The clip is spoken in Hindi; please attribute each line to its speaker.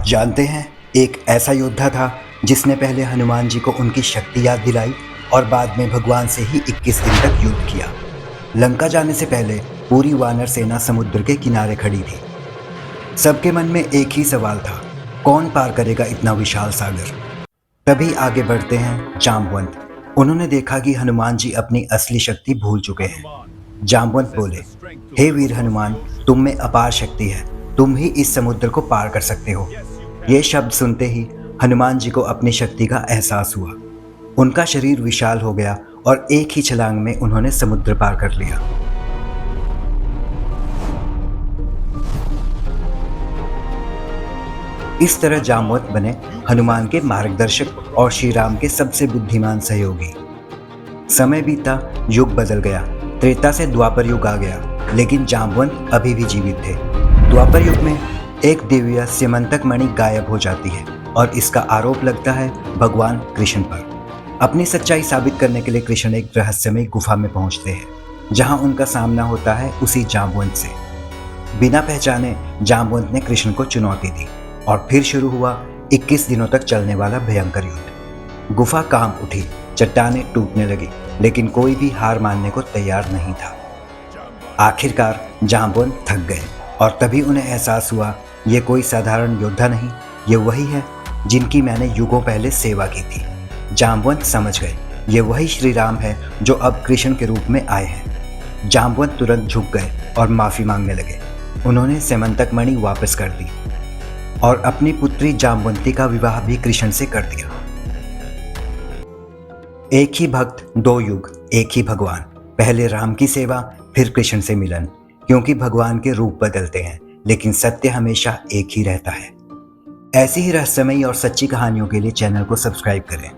Speaker 1: जानते हैं, एक ऐसा योद्धा था जिसने पहले हनुमान जी को उनकी शक्ति याद दिलाई और बाद में भगवान से ही 21 दिन तक युद्ध किया। लंका जाने से पहले पूरी वानर सेना समुद्र के किनारे खड़ी थी। सबके मन में एक ही सवाल था, कौन पार करेगा इतना विशाल सागर। तभी आगे बढ़ते हैं जामवंत। उन्होंने देखा कि हनुमान जी अपनी असली शक्ति भूल चुके हैं। जामवंत बोले, हे वीर हनुमान, तुम में अपार शक्ति है, तुम ही इस समुद्र को पार कर सकते हो। ये शब्द सुनते ही हनुमान जी को अपनी शक्ति का एहसास हुआ। उनका शरीर विशाल हो गया और एक ही छलांग में उन्होंने समुद्र पार कर लिया। इस तरह जामवंत बने हनुमान के मार्गदर्शक और श्री राम के सबसे बुद्धिमान सहयोगी। समय बीता, युग बदल गया। त्रेता से द्वापर युग आ गया, लेकिन जामवंत अभी भी जीवित थे। द्वापर युग में एक दिव्य स्यमंतक मणि गायब हो जाती है और इसका आरोप लगता है भगवान कृष्ण पर। अपनी सच्चाई साबित करने के लिए कृष्ण एक रहस्यमय गुफा में पहुंचते हैं, जहां उनका सामना होता है उसी जामवंत से। बिना पहचाने जामवंत ने कृष्ण को चुनौती दी और फिर शुरू हुआ 21 दिनों तक चलने वाला भयंकर युद्ध। गुफा कांप उठी, चट्टानें टूटने लगी, लेकिन कोई भी हार मानने को तैयार नहीं था। आखिरकार जामवंत थक गए और तभी उन्हें एहसास हुआ, ये कोई साधारण योद्धा नहीं, ये वही है जिनकी मैंने युगों पहले सेवा की थी। जामवंत समझ गए, ये वही श्री राम है जो अब कृष्ण के रूप में आए हैं। जामवंत तुरंत झुक गए और माफी मांगने लगे। उन्होंने स्यमंतक मणि वापस कर दी और अपनी पुत्री जामवंती का विवाह भी कृष्ण से कर दिया। एक ही भक्त, दो युग, एक ही भगवान। पहले राम की सेवा, फिर कृष्ण से मिलन। क्योंकि भगवान के रूप बदलते हैं, लेकिन सत्य हमेशा एक ही रहता है। ऐसी ही रहस्यमयी और सच्ची कहानियों के लिए चैनल को सब्सक्राइब करें।